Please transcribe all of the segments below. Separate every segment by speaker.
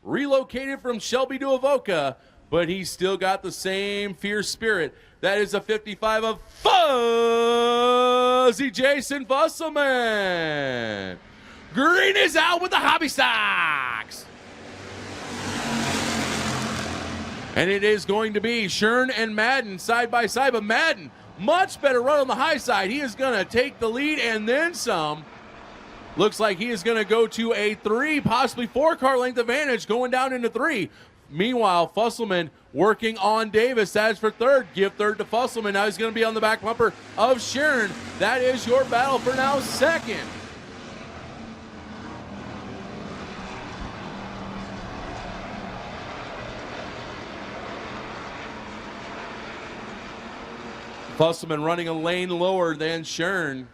Speaker 1: relocated from Shelby to Avoca, but he's still got the same fierce spirit. That is a 55 of Fuzzy Jason Fusselman. Green is out with the Hobby Stocks. And it is going to be Shern and Madden side by side, but Madden, much better run on the high side. He is going to take the lead and then some. Looks like he is going to go to a 3, possibly 4 car length advantage going down into 3. Meanwhile, Fusselman working on Davis. As for third, give third to Fusselman. Now he's going to be on the back bumper of Shern. That is your battle for now second. Fusselman running a lane lower than Shern.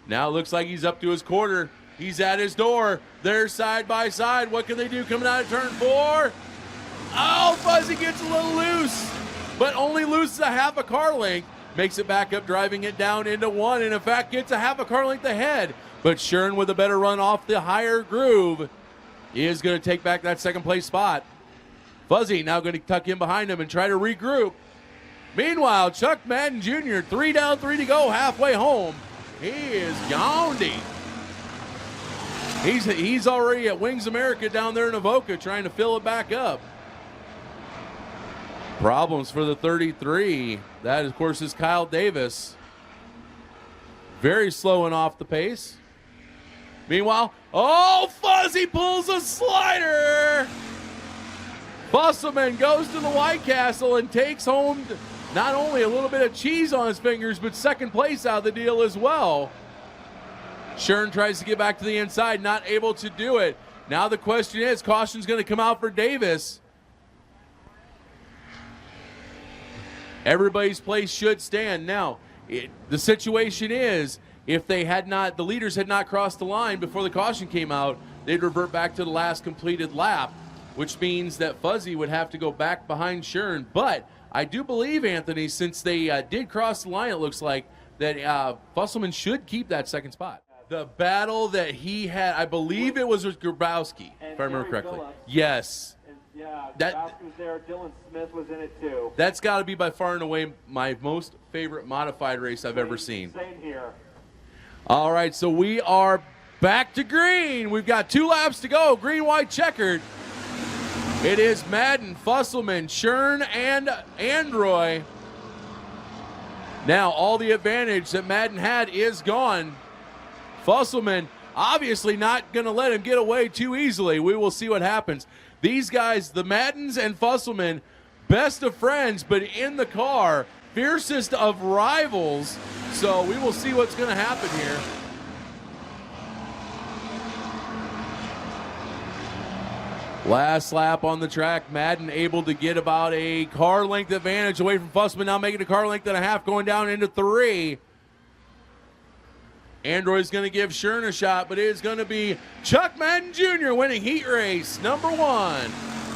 Speaker 1: Now looks like he's up to his quarter. He's at his door. They're side by side. What can they do coming out of turn 4? Oh, Fuzzy gets a little loose, but only loses a half a car length. Makes it back up, driving it down into 1, and in fact gets a half a car length ahead. But Shern with a better run off the higher groove is going to take back that second place spot. Fuzzy now going to tuck in behind him and try to regroup. Meanwhile, Chuck Madden Jr., 3 down, 3 to go, halfway home. He is yawning. He's already at Wings America down there in Avoca trying to fill it back up. Problems for the 33. That, of course, is Kyle Davis. Very slow and off the pace. Meanwhile, oh, Fuzzy pulls a slider. Fusselman goes to the White Castle and takes home not only a little bit of cheese on his fingers, but second place out of the deal as well. Shern tries to get back to the inside, not able to do it. Now the question is, caution's going to come out for Davis. Everybody's place should stand. Now, the situation is, if they had not, the leaders had not crossed the line before the caution came out, they'd revert back to the last completed lap, which means that Fuzzy would have to go back behind Shern. But I do believe, Anthony, since they did cross the line, it looks like that Fusselman should keep that second spot. The battle that he had, I believe it was with Grabowski, if I remember correctly. Yes.
Speaker 2: Yeah, Grabowski was there. Dylan Smith was in it too.
Speaker 1: That's got to be by far and away my most favorite modified race I've ever seen.
Speaker 2: Same here.
Speaker 1: All right, so we are back to green. We've got 2 laps to go. Green, white, checkered. It is Madden, Fusselman, Shern, and Androy. Now, all the advantage that Madden had is gone. Fusselman obviously not going to let him get away too easily. We will see what happens. These guys, the Maddens and Fusselman, best of friends, but in the car, fiercest of rivals. So we will see what's going to happen here. Last lap on the track, Madden able to get about a car length advantage away from Fusselman, now making a car length and a half, going down into 3. Android's going to give Shern a shot, but it is going to be Chuck Madden Jr. winning heat race number 1.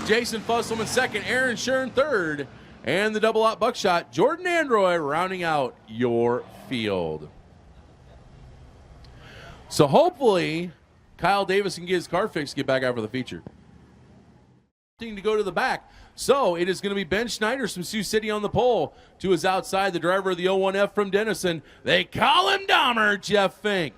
Speaker 1: Jason Fusselman second, Aaron Shern third, and the double out buckshot, Jordan Android rounding out your field. So hopefully Kyle Davis can get his car fixed, get back out for the feature. To go to the back. So it is going to be Ben Schneider from Sioux City on the pole. To his outside, the driver of the 01F from Denison. They call him Dahmer, Jeff Fink.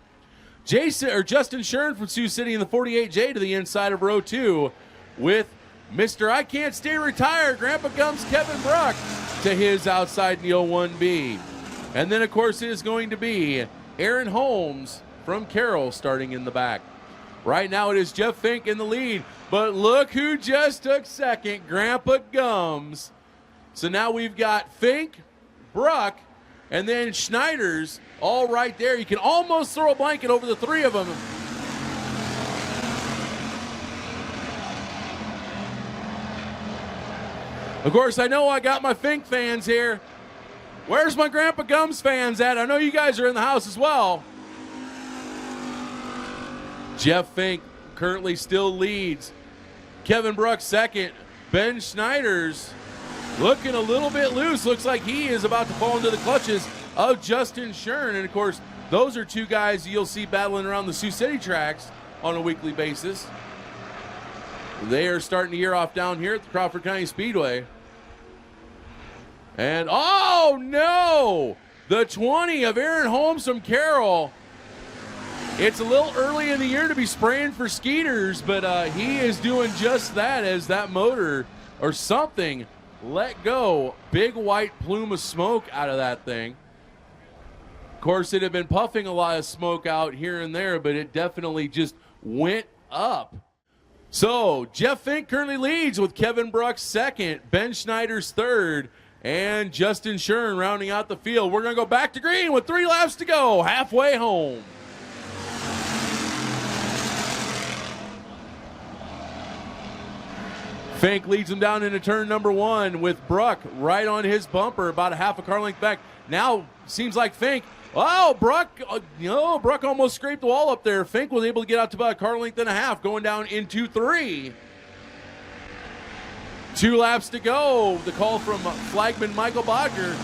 Speaker 1: Justin Shern from Sioux City in the 48J to the inside of row 2 with Mr. I Can't Stay Retired, Grandpa Gums Kevin Bruck to his outside in the 01B. And then, of course, it is going to be Aaron Holmes from Carroll starting in the back. Right now it is Jeff Fink in the lead, but look who just took second, Grandpa Gums. So now we've got Fink, Bruck, and then Schneider's all right there. You can almost throw a blanket over the 3 of them. Of course, I know I got my Fink fans here. Where's my Grandpa Gums fans at? I know you guys are in the house as well. Jeff Fink currently still leads. Kevin Bruck second. Ben Schneider's looking a little bit loose. Looks like he is about to fall into the clutches of Justin Shern. And of course, those are 2 guys you'll see battling around the Sioux City tracks on a weekly basis. They are starting to gear off down here at the Crawford County Speedway. And, oh, no! The 20 of Aaron Holmes from Carroll. It's a little early in the year to be spraying for skeeters, but he is doing just that as that motor or something let go. Big white plume of smoke out of that thing. Of course, it had been puffing a lot of smoke out here and there, but it definitely just went up. So, Jeff Fink currently leads with Kevin Bruck second, Ben Schneider's third, and Justin Shern rounding out the field. We're going to go back to green with 3 laps to go, halfway home. Fink leads him down into turn number 1 with Bruck right on his bumper, about a half a car length back. Now, seems like Fink, oh, Bruck almost scraped the wall up there. Fink was able to get out to about a car length and a half, going down into 3. 2 laps to go. The call from flagman Michael Bodger.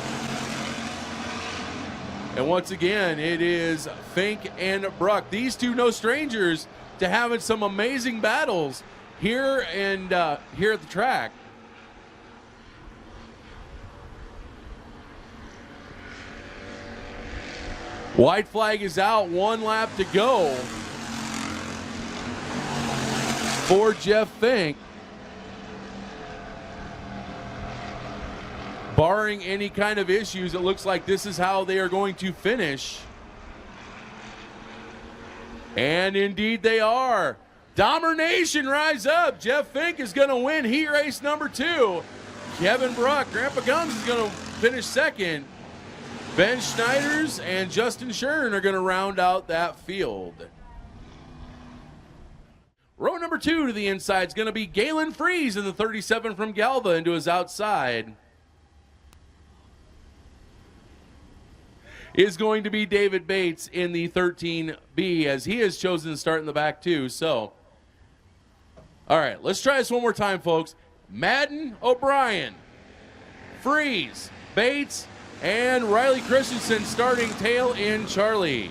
Speaker 1: And once again, it is Fink and Bruck. These two no strangers to having some amazing battles here and here at the track. White flag is out, 1 lap to go for Jeff Fink. Barring any kind of issues, it looks like this is how they are going to finish. And indeed they are. Dahmer Nation, rise up. Jeff Fink is going to win heat race number 2. Kevin Bruck, Grandpa Guns is going to finish second. Ben Schneiders and Justin Shern are going to round out that field. Row number 2 to the inside is going to be Galen Freeze in the 37 from Galva into his outside. Is going to be David Bates in the 13B as he has chosen to start in the back too. So, all right, let's try this one more time, folks. Madden, O'Brien, Freeze, Bates, and Riley Christensen starting tail in Charlie.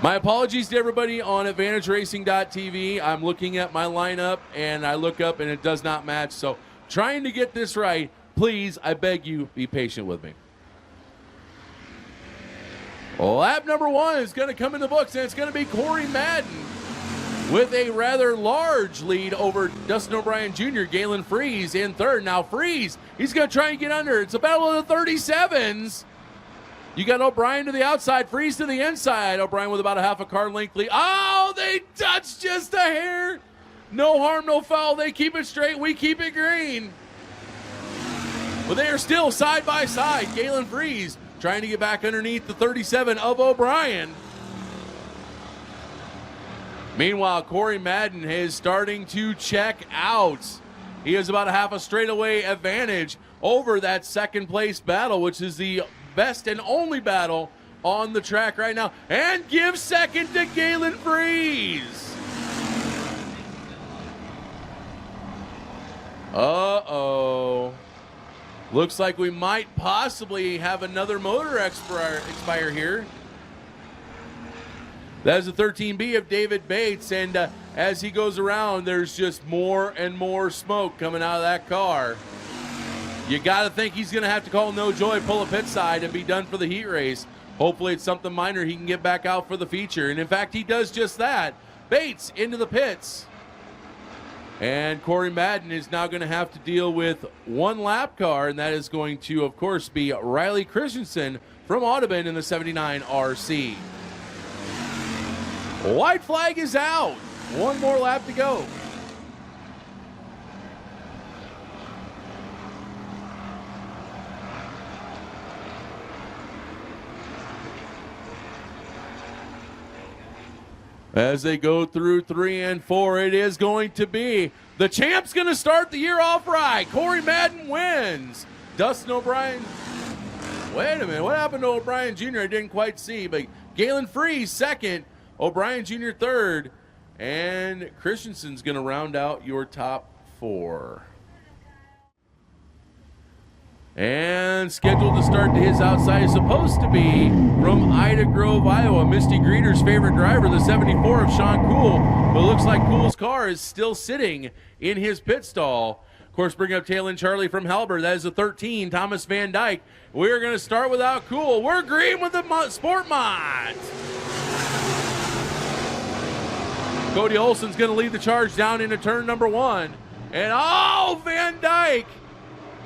Speaker 1: My apologies to everybody on AdvantageRacing.tv. I'm looking at my lineup and I look up and it does not match. So trying to get this right, please, I beg you, be patient with me. Lap number 1 is going to come in the books, and it's going to be Corey Madden with a rather large lead over Dustin O'Brien Jr., Galen Freeze in third. Now Freeze, he's going to try and get under. It's a battle of the 37s. You got O'Brien to the outside, Freeze to the inside. O'Brien with about a half a car length lead. Oh, they touched just a hair. No harm, no foul. They keep it straight. We keep it green. But they are still side by side. Galen Freeze trying to get back underneath the 37 of O'Brien. Meanwhile, Corey Madden is starting to check out. He has about a half a straightaway advantage over that second place battle, which is the best and only battle on the track right now. And gives second to Galen Freeze. Uh-oh. Looks like we might possibly have another motor expire here. That is the 13B of David Bates, and as he goes around, there's just more and more smoke coming out of that car. You got to think he's going to have to call no joy, pull a pit side, and be done for the heat race. Hopefully it's something minor he can get back out for the feature, and in fact, he does just that. Bates into the pits. And Corey Madden is now going to have to deal with 1 lap car, and that is going to, of course, be Riley Christensen from Audubon in the 79 RC. White flag is out. 1 more lap to go. As they go through 3 and 4, it is going to be the champ's going to start the year off right. Corey Madden wins. Dustin O'Brien. Wait a minute. What happened to O'Brien Jr.? I didn't quite see. But Galen Freeze second. O'Brien Jr. third. And Christensen's going to round out your top 4. And scheduled to start to his outside is supposed to be from Ida Grove, Iowa. Misty Greener's favorite driver, the 74 of Sean Cool. But it looks like Cool's car is still sitting in his pit stall. Of course, bring up Taylor Charlie from Halbert. That is the 13, Thomas Van Dyke. We're going to start without Cool. We're green with the SportMods. Cody Olson's going to lead the charge down into turn number 1. And Van Dyke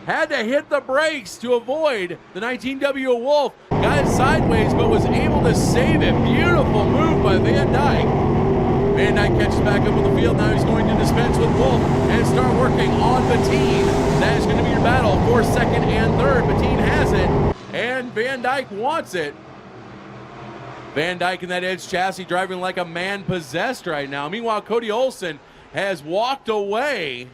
Speaker 1: had to hit the brakes to avoid the 19W Wolf. Got it sideways, but was able to save it. Beautiful move by Van Dyke. Van Dyke catches back up with the field. Now he's going to dispense with Wolf and start working on Bettine. That is going to be your battle for second and third. Bettine has it, and Van Dyke wants it. Van Dyke in that edge chassis driving like a man possessed right now. Meanwhile, Cody Olson has walked away.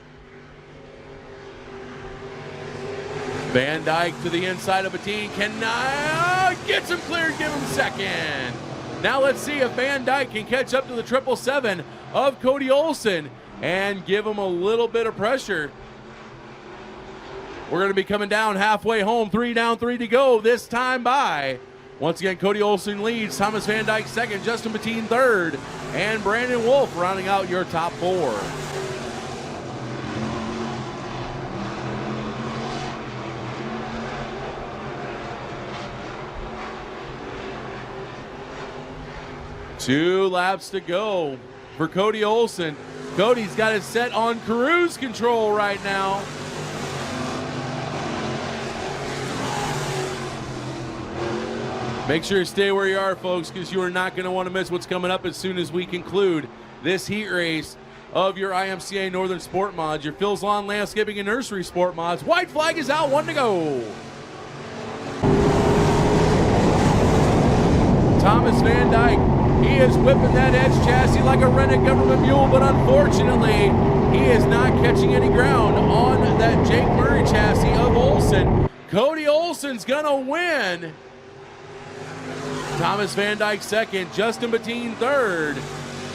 Speaker 1: Van Dyke to the inside of Bettine. Gets him cleared, give him second. Now let's see if Van Dyke can catch up to the 777 of Cody Olson and give him a little bit of pressure. We're going to be coming down halfway home. 3 down, 3 to go this time by. Once again, Cody Olson leads, Thomas Van Dyke second, Justin Bettine third, and Brandon Wolf rounding out your top 4. Two laps to go for Cody Olson. Cody's got it set on cruise control right now. Make sure you stay where you are, folks, because you are not going to want to miss what's coming up as soon as we conclude this heat race of your IMCA Northern Sport Mods, your Phil's Lawn Landscaping and Nursery Sport Mods. White flag is out, 1 to go. Thomas Van Dyke. He is whipping that edge chassis like a rented government mule, but unfortunately, he is not catching any ground on that Jake Murray chassis of Olson. Cody Olson's gonna win. Thomas Van Dyke second, Justin Bettine third,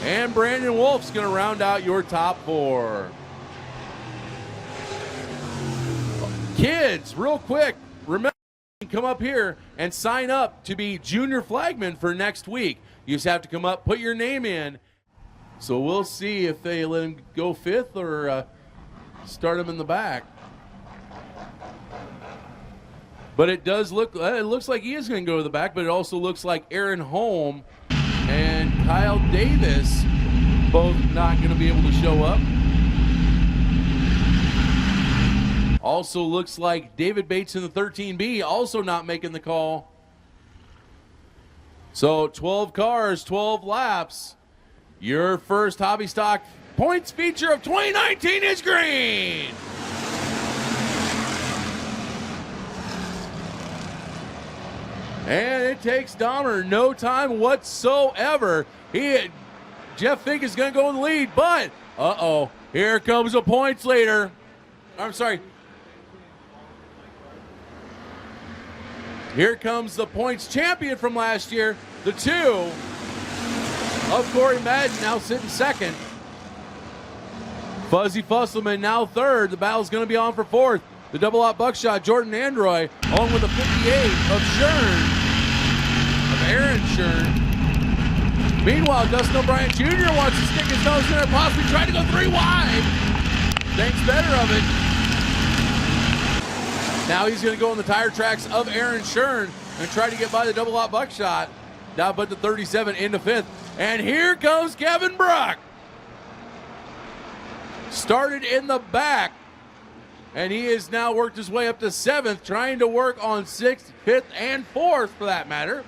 Speaker 1: and Brandon Wolf's gonna round out your top 4. Kids, real quick, remember, you can come up here and sign up to be junior flagman for next week. You just have to come up, put your name in. So we'll see if they let him go 5th or start him in the back. But it does look, it looks like he is going to go to the back, but it also looks like Aaron Holm and Kyle Davis both not going to be able to show up. Also looks like David Bates in the 13B also not making the call. So 12 cars, 12 laps. Your first Hobby Stock points feature of 2019 is green. And it takes Dahmer no time whatsoever. Jeff Fink is going to go in the lead, but here comes a points leader. I'm sorry. Here comes the points champion from last year, the 2 of Corey Madden, now sitting second. Fuzzy Fusselman now third. The battle's going to be on for 4th. The double out buckshot, Jordan Androy, along with the 58 of Aaron Shern. Meanwhile, Dustin O'Brien Jr. wants to stick his nose in there, possibly trying to go 3 wide. Thinks better of it. Now he's going to go on the tire tracks of Aaron Shern and try to get by the double out buckshot. Now put the 37 into 5th. And here comes Kevin Bruck. Started in the back. And he has now worked his way up to 7th, trying to work on 6th, 5th, and 4th for that matter.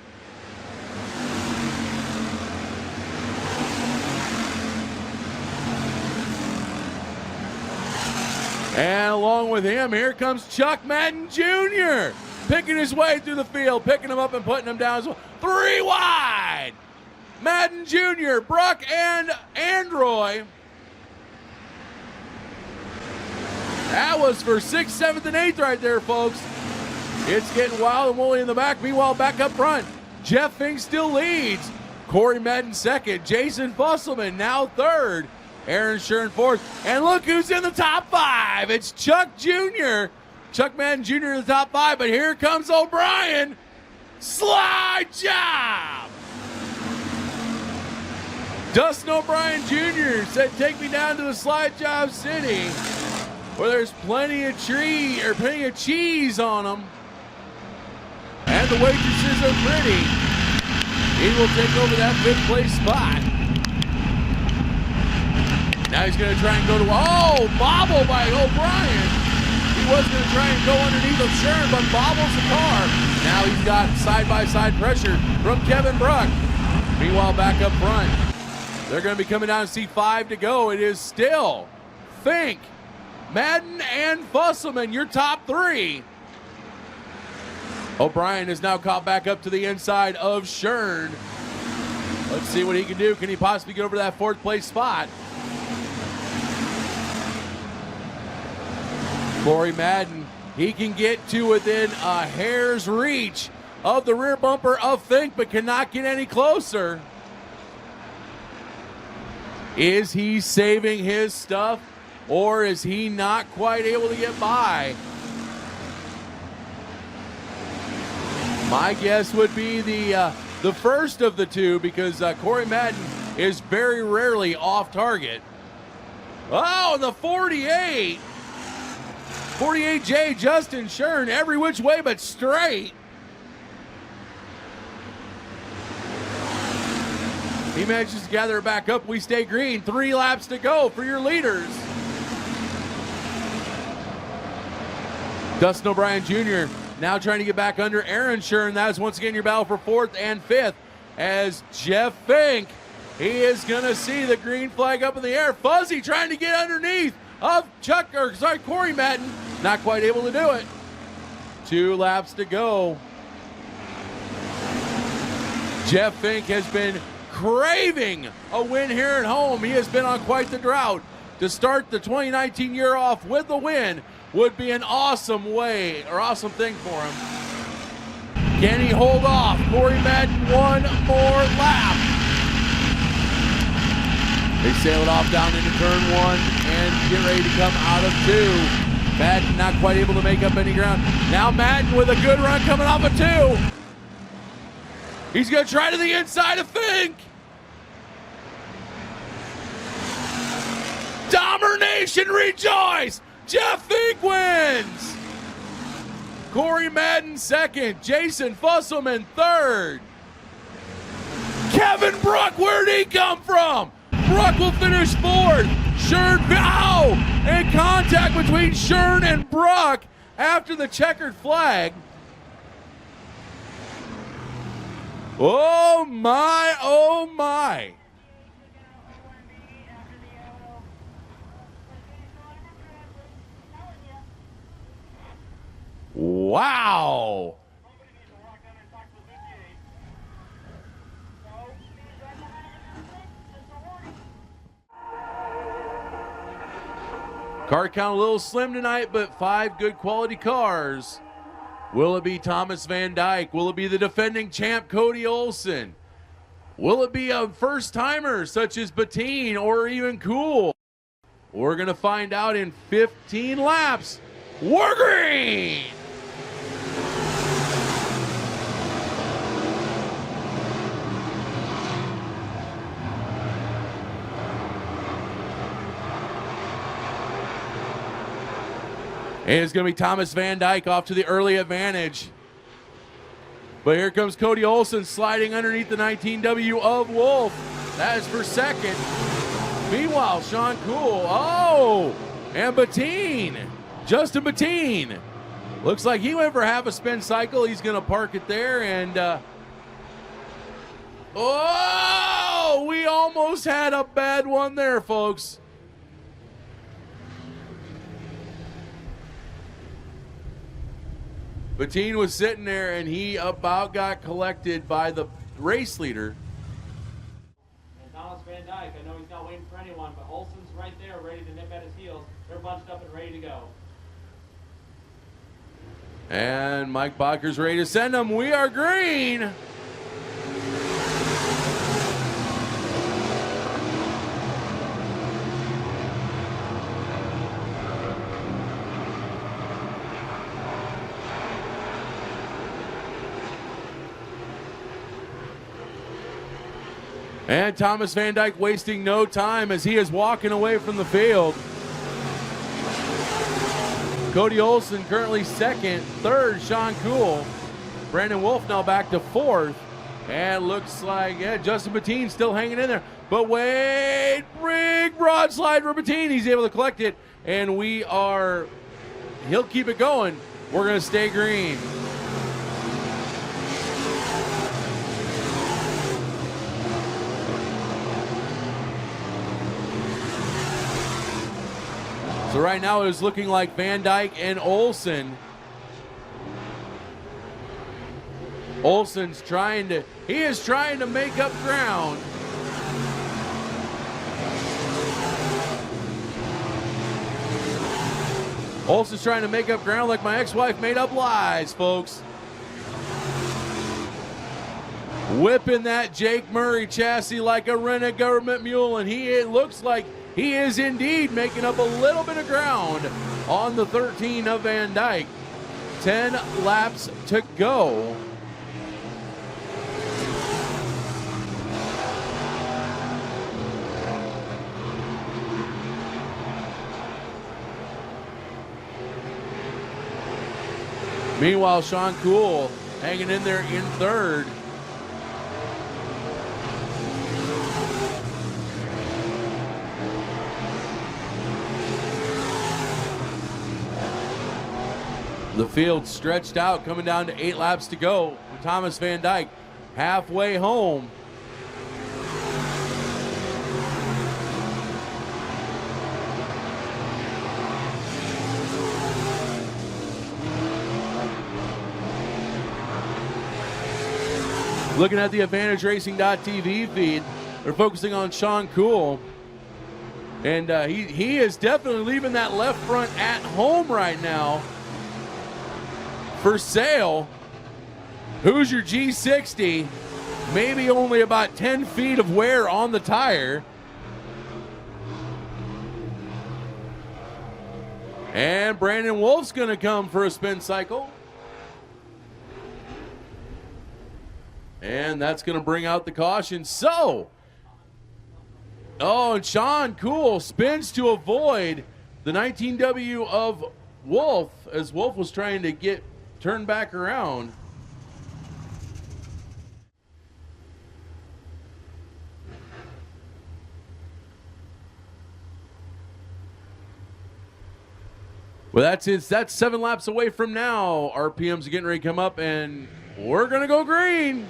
Speaker 1: And along with him, here comes Chuck Madden Jr. picking his way through the field, picking him up and putting him down as well. 3 wide. Madden Jr., Bruck, and Androy. That was for 6th, 7th, and 8th right there, folks. It's getting wild and woolly in the back. Meanwhile, back up front, Jeff Fink still leads. Corey Madden second. Jason Fusselman now third. Aaron Shern 4th. And look who's in the top 5. It's Chuck Jr. Chuck Madden Jr. in the top 5, but here comes O'Brien. Slide job! Dustin O'Brien Jr. said, take me down to the slide job city where there's plenty of cheese on them. And the waitresses are pretty. He will take over that 5th place spot. Now he's going to try and go to, bobble by O'Brien. He was going to try and go underneath of Shern, but bobbles the car. Now he's got side-by-side pressure from Kevin Bruck. Meanwhile, back up front, they're going to be coming down to C5 to go. It is still Fink, Madden, and Fusselman, your top 3. O'Brien is now caught back up to the inside of Shern. Let's see what he can do. Can he possibly get over that 4th place spot? Corey Madden, he can get to within a hair's reach of the rear bumper of Fink, but cannot get any closer. Is he saving his stuff, or is he not quite able to get by? My guess would be the first of the two, because Corey Madden is very rarely off target. Oh, the 48. 48J Justin Shern, every which way but straight. He manages to gather it back up. We stay green. 3 laps to go for your leaders. Dustin O'Brien Jr. now trying to get back under Aaron Shern. That is once again your battle for 4th and 5th as Jeff Fink, he is going to see the green flag up in the air. Fuzzy trying to get underneath of Corey Madden. Not quite able to do it. 2 laps to go. Jeff Fink has been craving a win here at home. He has been on quite the drought. To start the 2019 year off with the win would be an awesome thing for him. Can he hold off Corey Madden 1 more lap? They sail it off down into turn 1 and get ready to come out of 2. Madden not quite able to make up any ground. Now Madden with a good run coming off of 2. He's going to try to the inside of Fink. Domination rejoice! Jeff Fink wins! Corey Madden 2nd, Jason Fusselman 3rd. Kevin Bruck, where'd he come from? Bruck will finish 4th. Shern, and contact between Shern and Bruck after the checkered flag. Oh my, oh my. Wow. Car count a little slim tonight, but 5 good quality cars. Will it be Thomas Van Dyke? Will it be the defending champ Cody Olson? Will it be a first timer such as Bettine or even Cool? We're going to find out in 15 laps. We're green! And it's going to be Thomas Van Dyke off to the early advantage. But here comes Cody Olson sliding underneath the 19W of Wolf. That is for 2nd. Meanwhile, Sean Cool. And Bettine. Justin Bettine. Looks like he went for half a spin cycle. He's going to park it there. And, we almost had a bad one there, folks. Bettine was sitting there, and he about got collected by the race leader.
Speaker 2: And Thomas Van Dyke, I know he's not waiting for anyone, but Olson's right there ready to nip at his heels. They're bunched up and ready to go.
Speaker 1: And Mike Bacher's ready to send them. We are green. And Thomas Van Dyke wasting no time as he is walking away from the field. Cody Olson currently second, third Sean Cool. Brandon Wolf now back to fourth. And looks like, yeah, Justin Bettine still hanging in there. But wait, big broad slide for Bettine. He's able to collect it. And he'll keep it going. We're going to stay green. So right now it is looking like Van Dyke and Olson. Olson's trying to make up ground. Olson's trying to make up ground like my ex-wife made up lies, folks. Whipping that Jake Murray chassis like a rented government mule, and it looks like he is indeed making up a little bit of ground on the 13 of Van Dyke. 10 laps to go. Meanwhile, Sean Cool hanging in there in third. The field stretched out, coming down to 8 laps to go. Thomas Van Dyke halfway home. Looking at the AdvantageRacing.tv feed, they're focusing on Sean Cool. And he is definitely leaving that left front at home right now for sale. Who's your G60? Maybe only about 10 feet of wear on the tire. And Brandon Wolf's going to come for a spin cycle. And that's going to bring out the caution. And Sean Cool spins to avoid the 19W of Wolf as Wolf was trying to get turned back around. Well, that's 7 laps away from now. RPMs are getting ready to come up, and we're going to go green.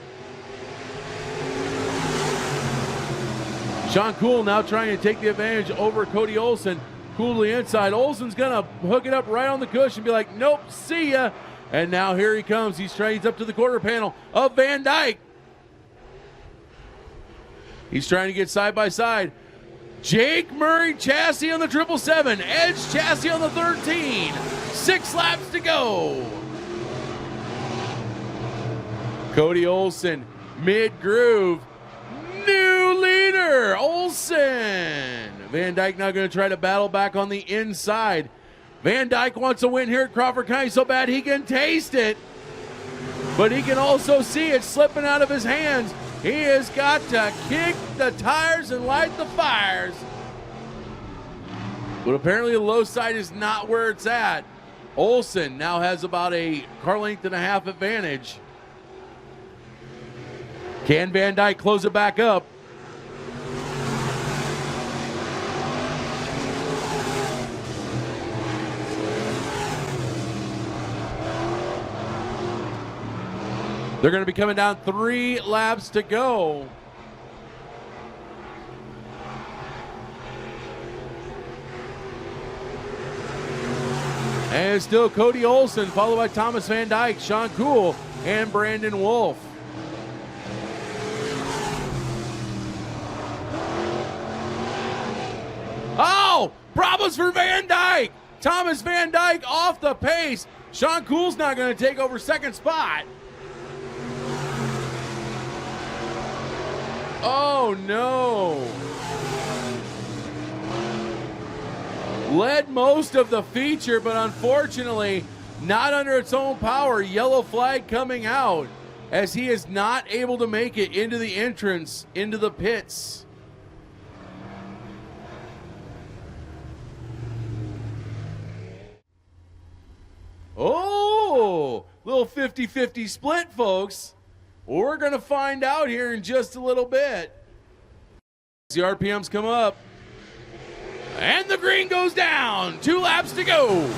Speaker 1: Sean Cool now trying to take the advantage over Cody Olson. Cool to the inside. Olson's going to hook it up right on the cushion and be like, nope, see ya. And now here he comes. He's up to the quarter panel of Van Dyke. He's trying to get side by side. Jake Murray chassis on the 777. Edge chassis on the 13. 6 laps to go. Cody Olson mid-groove. New leader, Olson. Van Dyke now going to try to battle back on the inside. Van Dyke wants a win here at Crawford County so bad he can taste it. But he can also see it slipping out of his hands. He has got to kick the tires and light the fires. But apparently the low side is not where it's at. Olson now has about a car length and a half advantage. Can Van Dyke close it back up? They're going to be coming down 3 laps to go. And still Cody Olson, followed by Thomas Van Dyke, Sean Cool, and Brandon Wolf. Oh, problems for Van Dyke. Thomas Van Dyke off the pace. Sean Cool's not going to take over second spot. Oh, no. Led most of the feature, but unfortunately not under its own power. Yellow flag coming out. as he is not able to make it into the entrance into the pits. Oh, little 50-50 split, folks. We're going to find out here in just a little bit. The RPMs come up. And the green goes down. 2 laps to go.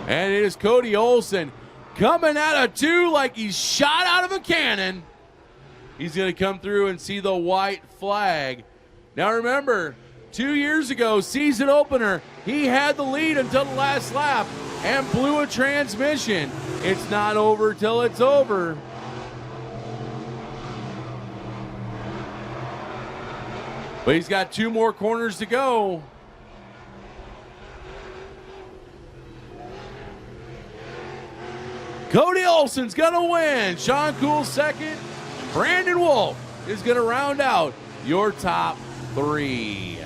Speaker 1: And it is Cody Olson coming out of 2 like he's shot out of a cannon. He's going to come through and see the white flag. Now remember, 2 years ago, season opener, he had the lead until the last lap and blew a transmission. It's not over till it's over. But he's got 2 more corners to go. Cody Olson's gonna win. Sean Cool second. Brandon Wolf is gonna round out your top 3.